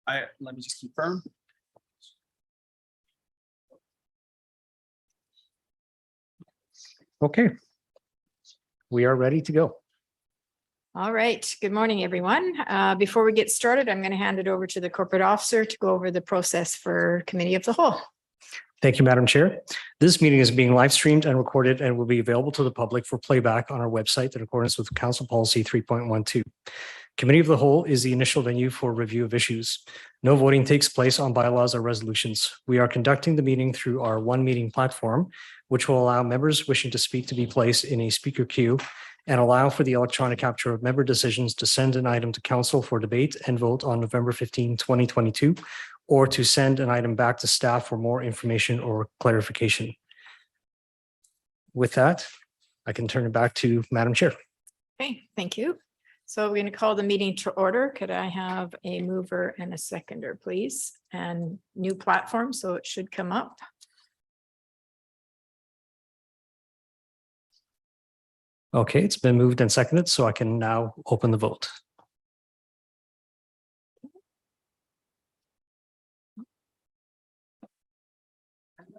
Let me just confirm. Okay. We are ready to go. All right. Good morning, everyone. Before we get started, I'm going to hand it over to the corporate officer to go over the process for committee of the whole. Thank you, Madam Chair. This meeting is being live streamed and recorded and will be available to the public for playback on our website in accordance with Council Policy 3.12. Committee of the Whole is the initial venue for review of issues. No voting takes place on bylaws or resolutions. We are conducting the meeting through our One Meeting platform, which will allow members wishing to speak to be placed in a speaker queue and allow for the electronic capture of member decisions to send an item to council for debate and vote on November 15, 2022, or to send an item back to staff for more information or clarification. With that, I can turn it back to Madam Chair. Okay, thank you. So we're going to call the meeting to order. Could I have a mover and a seconder, please? And new platform, so it should come up. Okay, it's been moved and seconded, so I can now open the vote.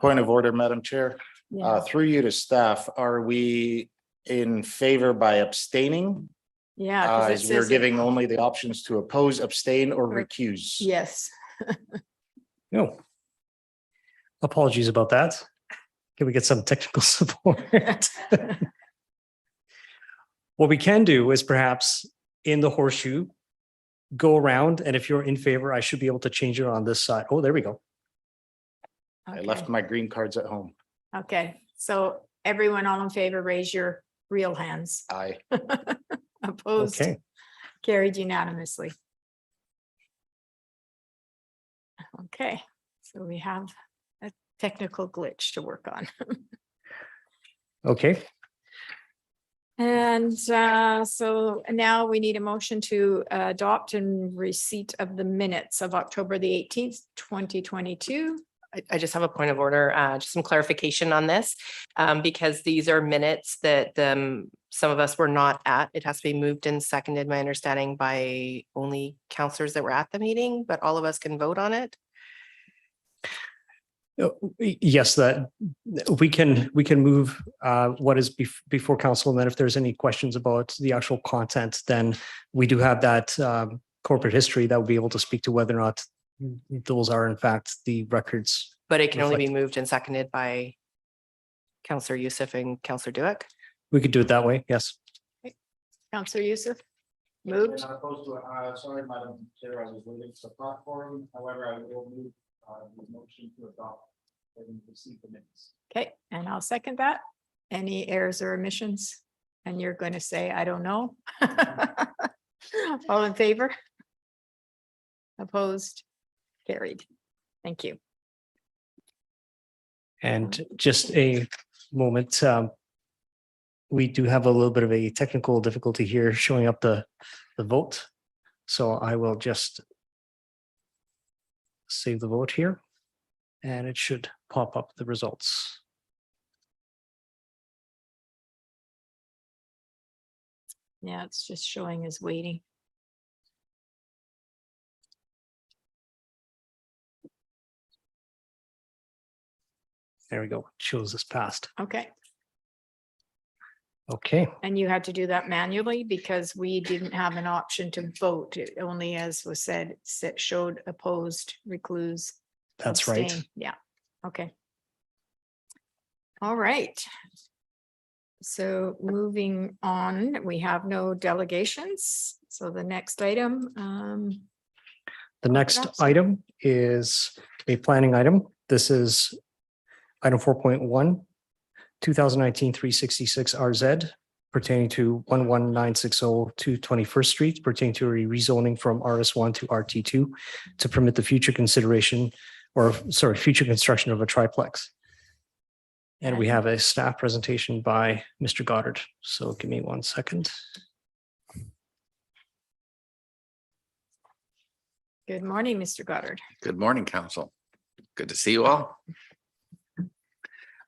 Point of order, Madam Chair. Yeah. Through you to staff, are we in favor by abstaining? Yeah. 'cause it As we're says- giving only the options to oppose, abstain, or Or- recuse? Yes. No. Apologies about that. Can we get some technical support? What we can do is perhaps in the horseshoe, go around, and if you're in favor, I should be able to change it on this side. Oh, there we go. I left my green cards at home. Okay, so everyone all in favor, raise your real hands. Aye. Opposed, Okay. carried unanimously. Okay, so we have a technical glitch to work on. Okay. And so now we need a motion to adopt and receipt of the minutes of October the 18th, 2022. I just have a point of order, just some clarification on this, because these are minutes that some of us were not at. It has to be moved and seconded, my understanding, by only councillors that were at the meeting, but all of us can vote on it. Yes, that we can move what is before council, and then if there's any questions about the actual content, then we do have that corporate history that will be able to speak to whether or not those are in fact the records. But it can only be Reflect. moved and seconded by Councillor Youssef and Councillor Duick. We could do it that way. Yes. Councillor Youssef, moved. Opposed to, sorry, Madam Chair, I was waiting for the platform. However, I will move the motion to adopt and receive the minutes. Okay, and I'll second that. Any errors or omissions? And you're going to say, I don't know. All in favor? Opposed? Carried. Thank you. And just a moment, we do have a little bit of a technical difficulty here showing up the vote. So I will just save the vote here, and it should pop up the results. Yeah, it's just showing as waiting. There we go. Shows us passed. Okay, Okay. and you had to do that manually because we didn't have an option to vote. It only, as was said, showed opposed, recluse. That's right. abstain. Yeah, okay. All right. So moving on, we have no delegations. So the next item, The next officer. item is a planning item. This is item 4.1, 2019-366 RZ pertaining to 11960 221st Street, pertaining to a rezoning from RS1 to RT2 to permit the future consideration or sorry, future construction of a triplex. And we have a staff presentation by Mr. Goddard. So give me 1 second. good morning, Mr. Goddard. Good morning, council. Good to see you all.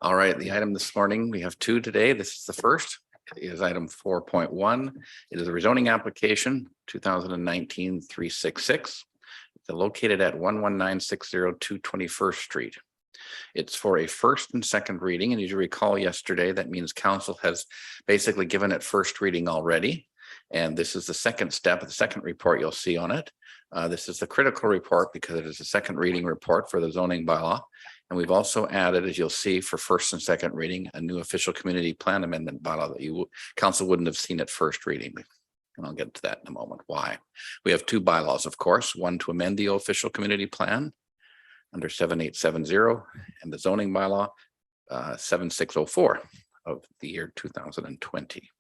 All right, the item this morning, we have two today. This is the first. It is item 4.1. It is a rezoning application 2019-366 They're located at 11960 221st Street. It's for a first and second reading, and as you recall yesterday, that means council has basically given it first reading already. And this is the second step, the second report you'll see on it. This is the critical report because it is a second reading report for the zoning bylaw. And we've also added, as you'll see, for first and second reading, a new official community plan amendment bylaw that council wouldn't have seen at first reading. And I'll get to that in a moment. Why? We have two bylaws, of course, one to amend the official community plan under 7870 and the zoning bylaw 7604 of the year 2020.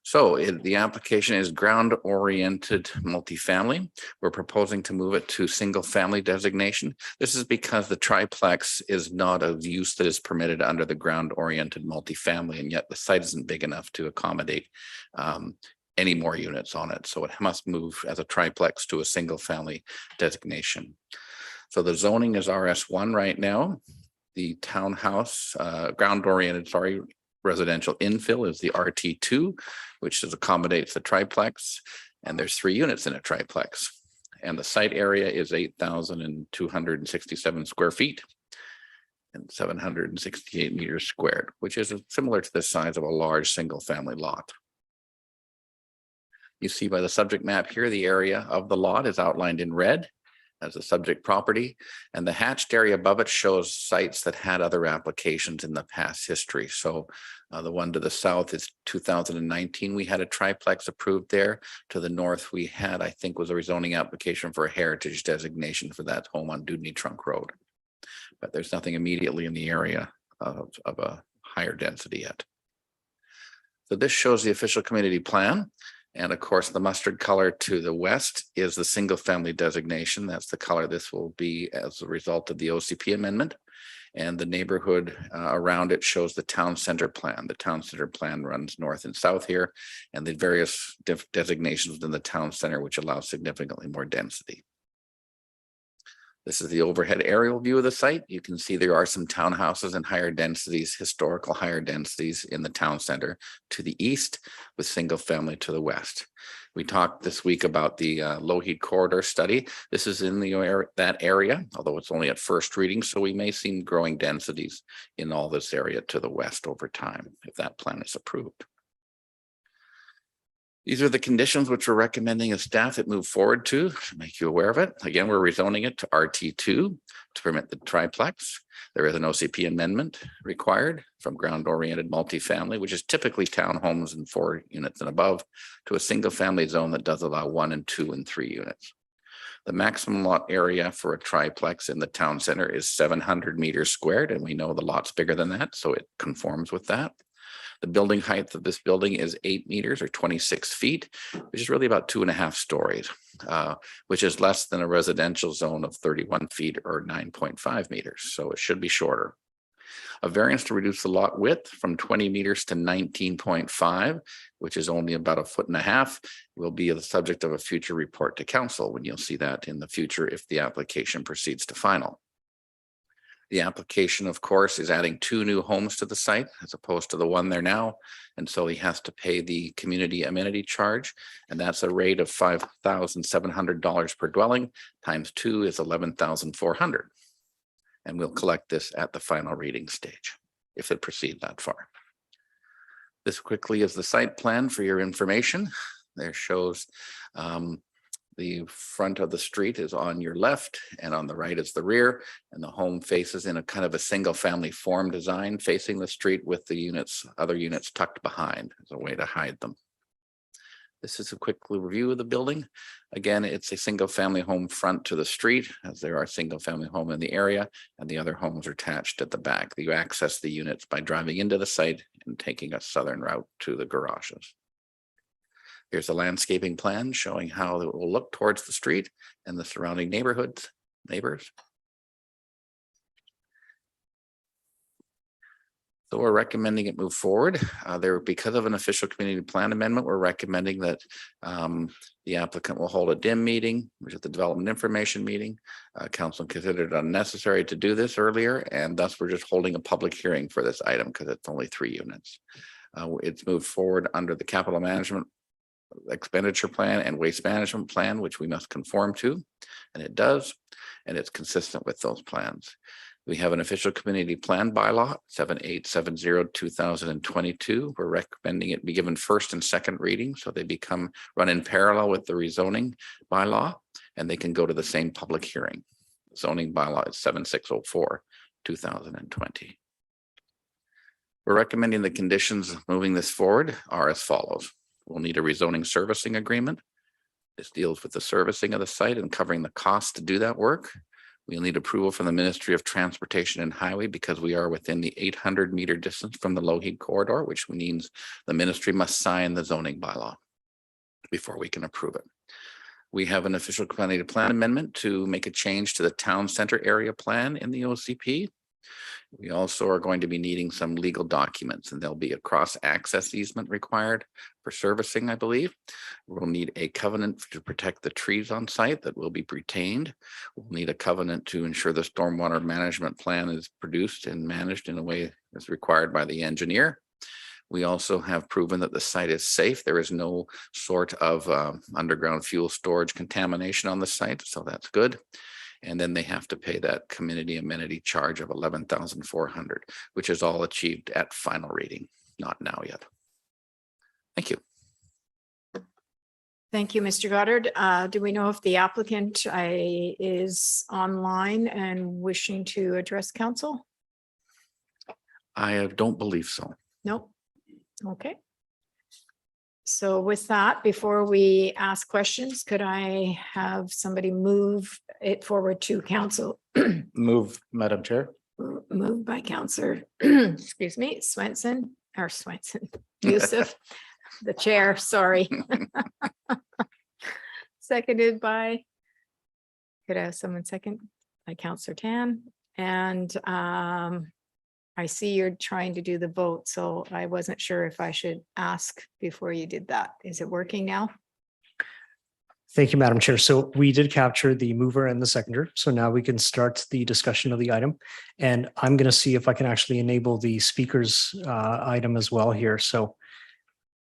So the application is ground-oriented multifamily. We're proposing to move it to single-family designation. This is because the triplex is not a use that is permitted under the ground-oriented multifamily, and yet the site isn't big enough to accommodate any more units on it. So it must move as a triplex to a single-family designation. So the zoning is RS1 right now. The townhouse, ground-oriented, residential infill is the RT2, which accommodates the triplex, and there's 3 units in a triplex. And the site area is 8,267 square feet and 768 meters squared, which is similar to the size of a large single-family lot. You see by the subject map here, the area of the lot is outlined in red as a subject property, and the hatched area above it shows sites that had other applications in the past history. So the one to the south is 2019. We had a triplex approved there. To the north, we had, I think, was a rezoning application for a heritage designation for that home on Dudney Trunk Road. But there's nothing immediately in the area of a higher density yet. So this shows the official community plan. And of course, the mustard color to the west is the single family designation. That's the color this will be as a result of the OCP amendment. And the neighborhood around it shows the town center plan. The town center plan runs north and south here, and the various designations within the town center, which allow significantly more density. This is the overhead aerial view of the site. You can see there are some townhouses and higher densities, historical higher densities in the town center to the east, with single family to the west. We talked this week about the low heat corridor study. This is in that area, although it's only at first reading, so we may see growing densities in all this area to the west over time if that plan is approved. These are the conditions which we're recommending as staff that move forward to make you aware of it. Again, we're rezoning it to RT2 to permit the triplex. There is an OCP amendment required from ground-oriented multifamily, which is typically townhomes and 4 units and above, to a single-family zone that does allow 1 and 2 and 3 units. The maximum lot area for a triplex in the town center is 700 meters squared, and we know the lot's bigger than that, so it conforms with that. The building height of this building is 8 meters or 26 feet, which is really about 2.5 stories, which is less than a residential zone of 31 feet or 9.5 meters. So it should be shorter. A variance to reduce the lot width from 20 meters to 19.5, which is only about 1.5 feet, will be the subject of a future report to council when you'll see that in the future if the application proceeds to final. The application, of course, is adding 2 new homes to the site as opposed to the one there now. And so he has to pay the community amenity charge. And that's a rate of $5,700 per dwelling times 2 is $11,400. And we'll collect this at the final reading stage if it proceeds that far. This quickly is the site plan for your information. There shows the front of the street is on your left and on the right is the rear, and the home faces in a kind of a single family form design facing the street with the other units tucked behind as a way to hide them. This is a quick review of the building. Again, it's a single family home front to the street, as there are single family home in the area, and the other homes are attached at the back. You access the units by driving into the site and taking a southern route to the garages. Here's a landscaping plan showing how it will look towards the street and the surrounding neighbors. So we're recommending it move forward. Because of an official community plan amendment, we're recommending that the applicant will hold a DIM meeting, which is the development information meeting. Council considered it unnecessary to do this earlier, and thus we're just holding a public hearing for this item because it's only 3 units. It's moved forward under the capital management expenditure plan and waste management plan, which we must conform to, and it does, and it's consistent with those plans. We have an official community plan bylaw, 7870/2022. We're recommending it be given first and second reading, so they run in parallel with the rezoning bylaw, and they can go to the same public hearing. Zoning bylaw is 7604/2020. We're recommending the conditions moving this forward are as follows. We'll need a rezoning servicing agreement. This deals with the servicing of the site and covering the cost to do that work. We'll need approval from the Ministry of Transportation and Highway because we are within the 800-meter distance from the Lougheed corridor, which means the ministry must sign the zoning bylaw before we can approve it. We have an official community plan amendment to make a change to the town center area plan in the OCP. We also are going to be needing some legal documents, and there'll be a cross-access easement required for servicing, I believe. We'll need a covenant to protect the trees on site that will be retained. We'll need a covenant to ensure the stormwater management plan is produced and managed in a way as required by the engineer. We also have proven that the site is safe. There is no sort of underground fuel storage contamination on the site, so that's good. And then they have to pay that community amenity charge of $11,400, which is all achieved at final reading, not now yet. Thank you. Thank you, Mr. Goddard. Do we know if the applicant is online and wishing to address council? I don't believe so. Nope. Okay. So with that, before we ask questions, could I have somebody move it forward to council? Move, Madam Chair. Moved by Counselor, excuse me, Youssef, the chair, sorry. Seconded by, could I have someone second? By Counselor Tan. And I see you're trying to do the vote, so I wasn't sure if I should ask before you did that. Is it working now? Thank you, Madam Chair. So we did capture the mover and the seconder. So now we can start the discussion of the item. And I'm going to see if I can actually enable the speakers item as well here. So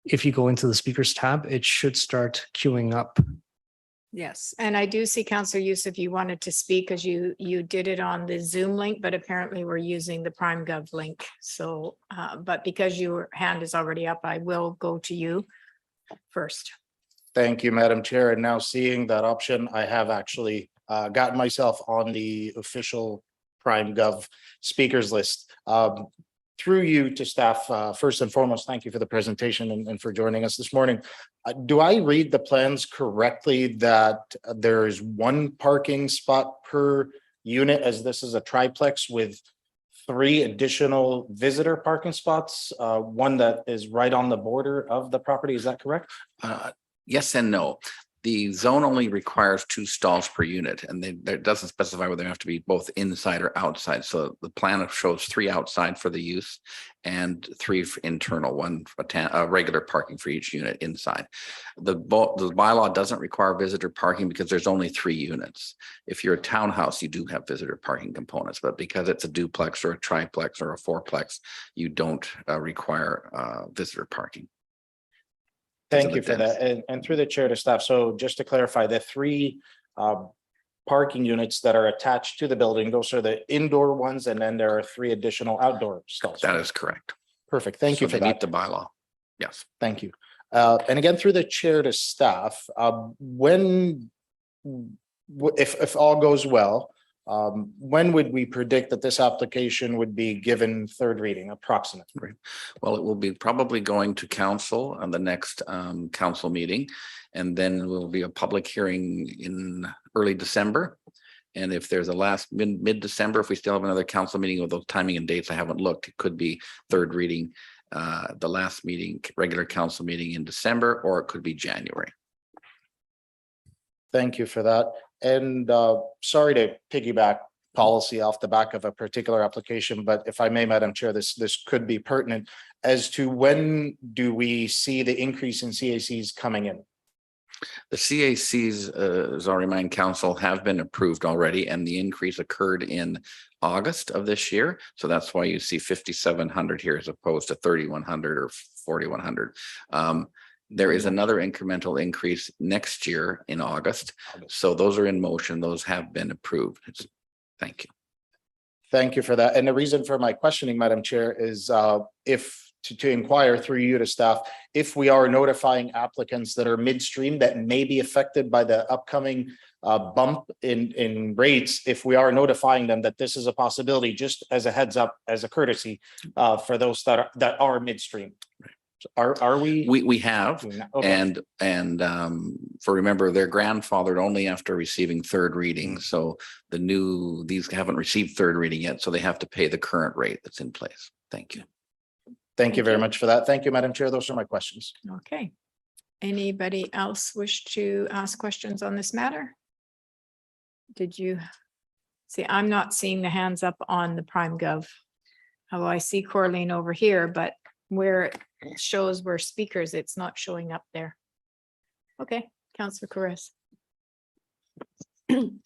if you go into the speakers tab, it should start queuing up. Yes, and I do see Counselor Youssef, you wanted to speak because you did it on the Zoom link, but apparently we're using the PrimeGov link. So, but because your hand is already up, I will go to you first. Thank you, Madam Chair. And now seeing that option, I have actually gotten myself on the official PrimeGov speakers list. Through you to staff, first and foremost, thank you for the presentation and for joining us this morning. Do I read the plans correctly that there is one parking spot per unit, as this is a triplex with 3 additional visitor parking spots, one that is right on the border of the property? Is that correct? Yes and no. The zone only requires 2 stalls per unit, and it doesn't specify whether they have to be both inside or outside. So the plan shows 3 outside for the use and 3 for internal, 1 regular parking for each unit inside. The bylaw doesn't require visitor parking because there's only 3 units. If you're a townhouse, you do have visitor parking components, but because it's a duplex or a triplex or a fourplex, you don't require visitor parking. Thank you for that. And through the chair to staff. So just to clarify, the 3 parking units that are attached to the building, those are the indoor ones, and then there are 3 additional outdoor stalls. That is correct. Perfect. Thank you for They meet that. the bylaw. Yes. Thank you. And again, through the chair to staff, if all goes well, when would we predict that this application would be given 3rd reading approximately? Well, it will be probably going to council on the next council meeting, and then will be a public hearing in early December. And if there's a last mid-December, if we still have another council meeting with those timing and dates, I haven't looked, it could be 3rd reading, the last meeting, regular council meeting in December, or it could be January. Thank you for that. And sorry to piggyback policy off the back of a particular application, but if I may, Madam Chair, this could be pertinent as to when do we see the increase in CACs coming in? The CACs, as I remind council, have been approved already, and the increase occurred in August of this year. So that's why you see 5,700 here as opposed to 3,100 or 4,100. There is another incremental increase next year in August. So those are in motion. Those have been approved. Thank you. Thank you for that. And the reason for my questioning, Madam Chair, is to inquire through you to staff, if we are notifying applicants that are midstream that may be affected by the upcoming bump in rates, if we are notifying them that this is a possibility, just as a heads up, as a courtesy for those that are midstream. Are we? We have. Okay. And for remember, they're grandfathered only after receiving third reading. So these haven't received third reading yet, so they have to pay the current rate that's in place. Thank you. Thank you very much for that. Thank you, Madam Chair. Those are my questions. Okay. Anybody else wish to ask questions on this matter? Did you see? I'm not seeing the hands up on the Prime Gov. Oh, I see Corleen over here, but where it shows we're speakers, it's not showing up there. Okay, Councillor Corres.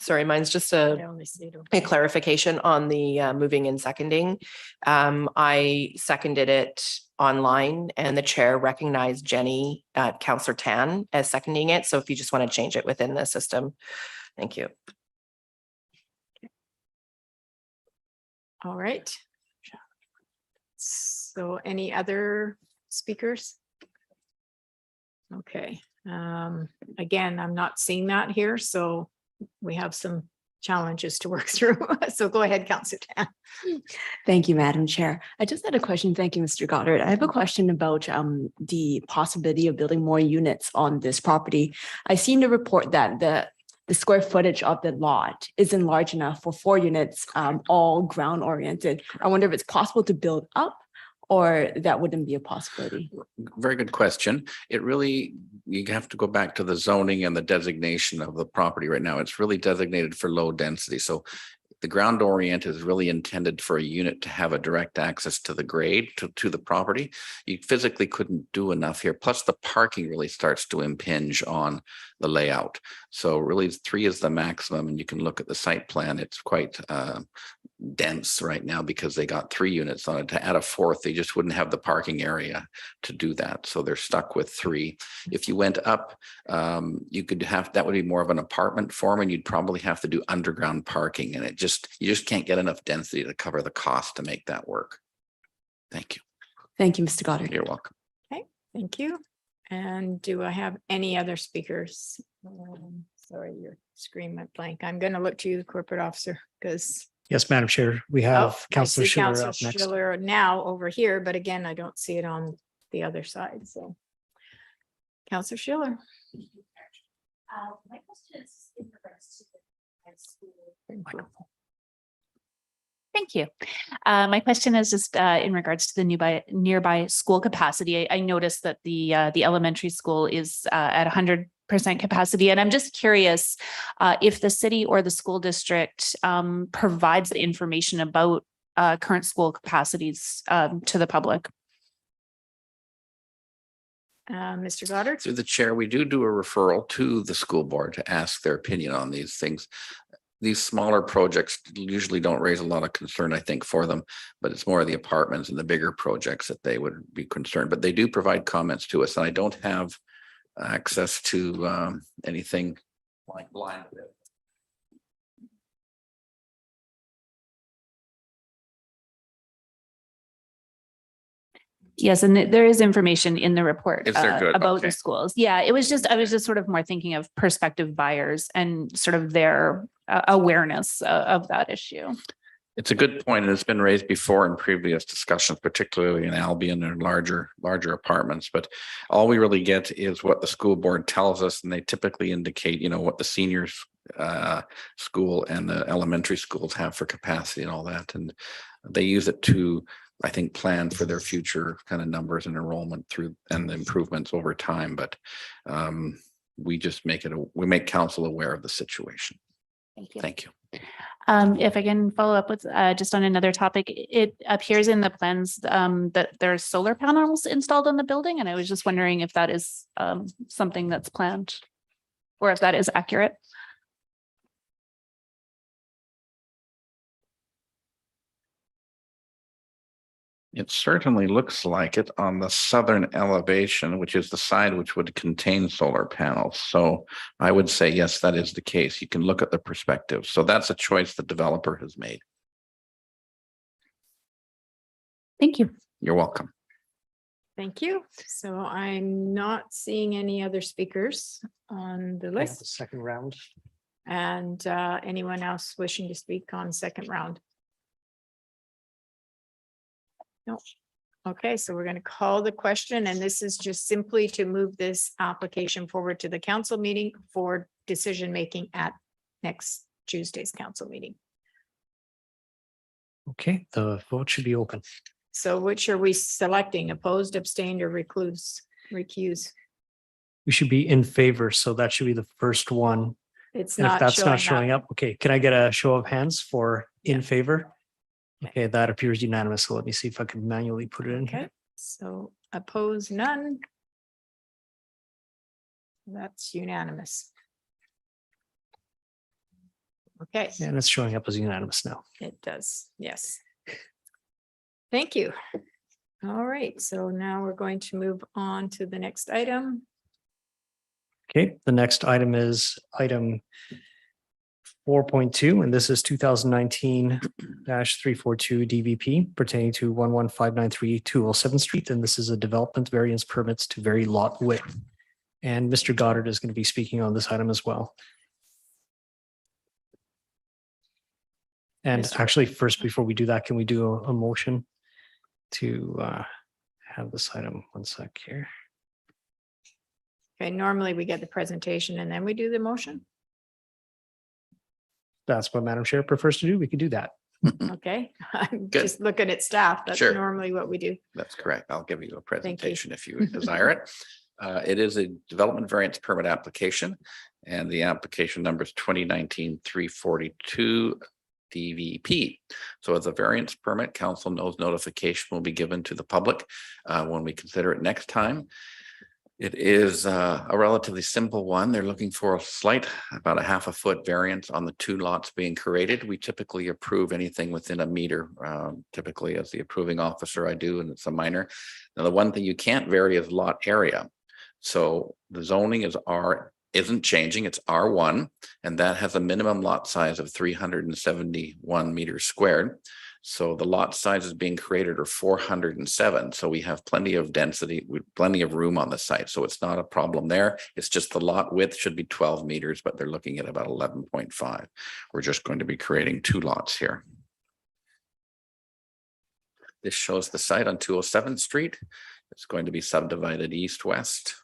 Sorry, mine's just I only see it over a clarification on the moving and seconding. I seconded it online and the chair recognized Jenny, Councillor Tan as seconding it. So if you just want to change it within the system, thank you. All right. So any other speakers? Okay, again, I'm not seeing that here, so we have some challenges to work through. So go ahead, Councillor Tan. Thank you, Madam Chair. I just had a question. Thank you, Mr. Goddard. I have a question about the possibility of building more units on this property. I seen the report that the square footage of the lot isn't large enough for 4 units, all ground oriented. I wonder if it's possible to build up, or that wouldn't be a possibility. Very good question. You have to go back to the zoning and the designation of the property right now. It's really designated for low density. So the ground oriented is really intended for a unit to have a direct access to the grade, to the property. You physically couldn't do enough here. Plus the parking really starts to impinge on the layout. So really 3 is the maximum, and you can look at the site plan. It's quite dense right now because they got 3 units on it. To add a 4th, they just wouldn't have the parking area to do that. So they're stuck with 3. If you went up, you could have, that would be more of an apartment form, and you'd probably have to do underground parking, and you just can't get enough density to cover the cost to make that work. Thank you. Thank you, Mr. Goddard. You're welcome. Okay, thank you. And do I have any other speakers? Sorry, your screen went blank. I'm going to look to you, the corporate officer, because Yes, Madam Chair, we oh, have I Councillor see Schiller Councillor up next. Schiller now over here, but again, I don't see it on the other side. So Councillor Schiller. My question is in regards to the high school. Thank you. My question is just in regards to the nearby school capacity. I noticed that the elementary school is at 100% capacity, and I'm just curious if the city or the school district provides the information about current school capacities to the public. Mr. Goddard. Through the chair, we do a referral to the school board to ask their opinion on these things. These smaller projects usually don't raise a lot of concern, I think, for them, but it's more of the apartments and the bigger projects that they would be concerned. But they do provide comments to us, and I don't have access to anything like blind. Yes, and there is information in the report Is there? Good. about Okay. the schools. Yeah, I was just sort of more thinking of prospective buyers and sort of their awareness of that issue. It's a good point, and it's been raised before in previous discussions, particularly in Albion and larger apartments. But all we really get is what the school board tells us, and they typically indicate, what the seniors school and the elementary schools have for capacity and all that, and they use it to, I think, plan for their future kind of numbers and enrollment through and the improvements over time. But we just make council aware of the situation. Thank you. Thank you. If I can follow up with just on another topic, it appears in the plans that there's solar panels installed on the building, and I was just wondering if that is something that's planned or if that is accurate. It certainly looks like it on the southern elevation, which is the side which would contain solar panels. So I would say, yes, that is the case. You can look at the perspective. So that's a choice the developer has made. Thank you. You're welcome. Thank you. So I'm not seeing any other speakers on the We have the list. second round. And anyone else wishing to speak on second round? No. Okay, so we're going to call the question, and this is just simply to move this application forward to the council meeting for decision making at next Tuesday's council meeting. Okay, the vote should be open. So which are we selecting? Opposed, abstained, or recuse? We should be in favor, so that should be the first one. It's And if not that's not showing showing up. up, okay, can I get a show of hands for in Yeah. favor? Okay, that appears unanimous. So let me see if I can manually put it in Okay, here. so opposed, none. That's unanimous. Okay, And it's showing up as unanimous now. it does, yes. Thank you. All right, so now we're going to move on to the next item. Okay, the next item is item 4.2, and this is 2019-342 DVP pertaining to 11593 207 Street, and this is a development variance permits to vary lot width. And Mr. Goddard is going to be speaking on this item as well. And Mr. actually, first, before we do that, can we do a motion to have this item? One sec here. Okay, normally we get the presentation and then we do the motion. That's what Madam Chair prefers to do. We could do that. Okay, I'm Good. just looking at staff. That's Sure. normally what we do. That's correct. I'll give you a presentation if you you. desire it. It is a development variance permit application, and the application number is 2019-342 DVP. So as a variance permit, council knows notification will be given to the public when we consider it next time. It is a relatively simple one. They're looking for a slight, about a half a foot variance on the two lots being created. We typically approve anything within a meter, typically as the approving officer I do, and it's a minor. Now, the one thing you can't vary is lot area. So the zoning isn't changing, it's R1, and that has a minimum lot size of 371 meters squared. So the lot sizes being created are 407. So we have plenty of density, plenty of room on the site. So it's not a problem there. It's just the lot width should be 12 meters, but they're looking at about 11.5. We're just going to be creating two lots here. This shows the site on 207th Street. It's going to be subdivided east-west,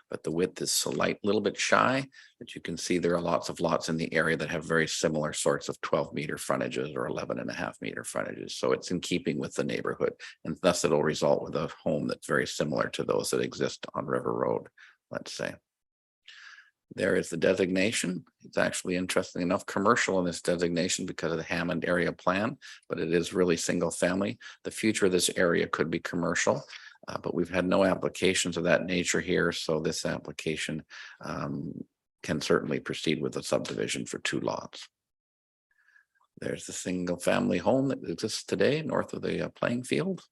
but the width is a little bit shy. But you can see there are lots of lots in the area that have very similar sorts of 12-meter frontages or 11.5-meter frontages. So it's in keeping with the neighborhood, and thus it'll result with a home that's very similar to those that exist on River Road, let's say. There is the designation. It's actually, interesting enough, commercial in this designation because of the Hammond area plan, but it is really single family. The future of this area could be commercial. But we've had no applications of that nature here, so this application can certainly proceed with a subdivision for two lots. There's the single family home that exists today north of the playing field.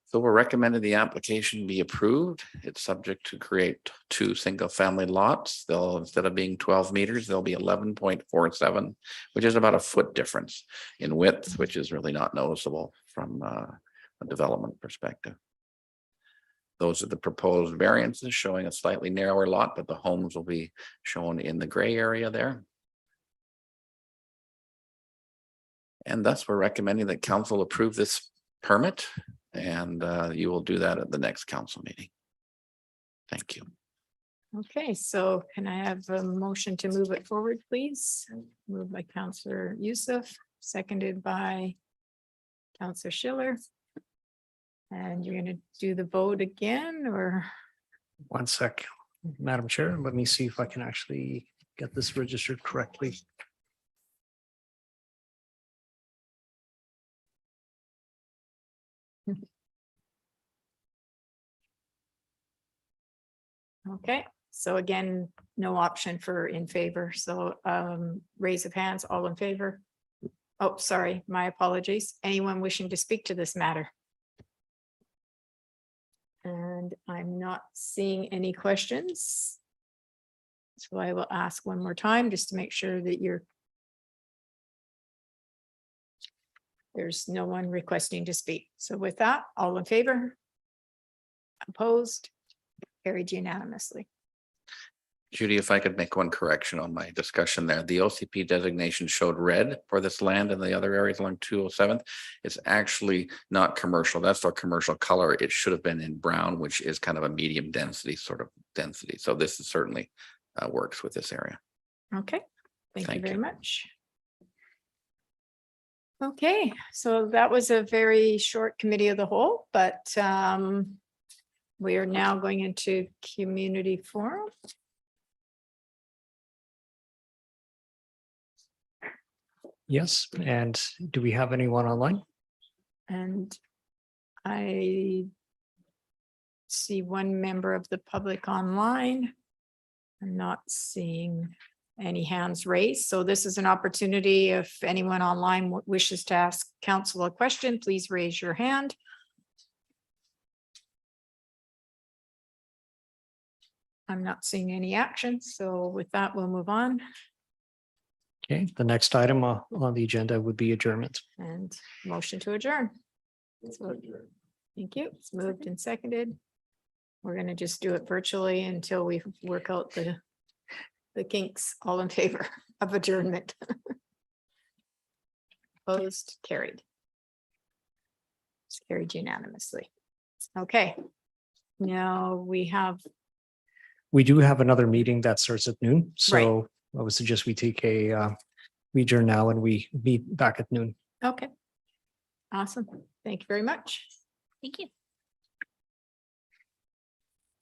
So we're recommending the application be approved. It's subject to create two single family lots. They'll, instead of being 12 meters, they'll be 11.47, which is about a foot difference in width, which is really not noticeable from a development perspective. Those are the proposed variances showing a slightly narrower lot, but the homes will be shown in the gray area there. And thus we're recommending that council approve this permit, and you will do that at the next council meeting. Thank you. Okay, so can I have a motion to move it forward, please? Moved by Councillor Youssef, seconded by Councillor Schiller. And you're going to do the vote again, or? One sec, Madam Chair. Let me see if I can actually get this registered correctly. Okay, so again, no option for in favor. So raise of hands, all in favor. Oh, sorry, my apologies. Anyone wishing to speak to this matter? And I'm not seeing any questions. So I will ask one more time just to make sure that there's no one requesting to speak. So with that, all in favor? Opposed? Carried unanimously. Judy, if I could make one correction on my discussion there, the OCP designation showed red for this land and the other areas along 207th. It's actually not commercial. That's our commercial color. It should have been in brown, which is kind of a medium density sort of density. So this is certainly works with this area. Okay, thank you Thank very you. much. Okay, so that was a very short committee of the whole, but we are now going into community forum. Yes, and do we have anyone online? And I see one member of the public online. I'm not seeing any hands raised. So this is an opportunity. If anyone online wishes to ask council a question, please raise your hand. I'm not seeing any action. So with that, we'll move on. Okay, the next item on the agenda would be adjournment. And motion to adjourn. So, thank you. It's moved and seconded. We're going to just do it virtually until we work out the kinks. All in favor of adjournment? Opposed, carried. It's carried unanimously. Okay. Now we have, We do have another meeting that starts at noon, so I would suggest we take we adjourn now and we meet back at noon. okay. Awesome. Thank you very much. Thank you.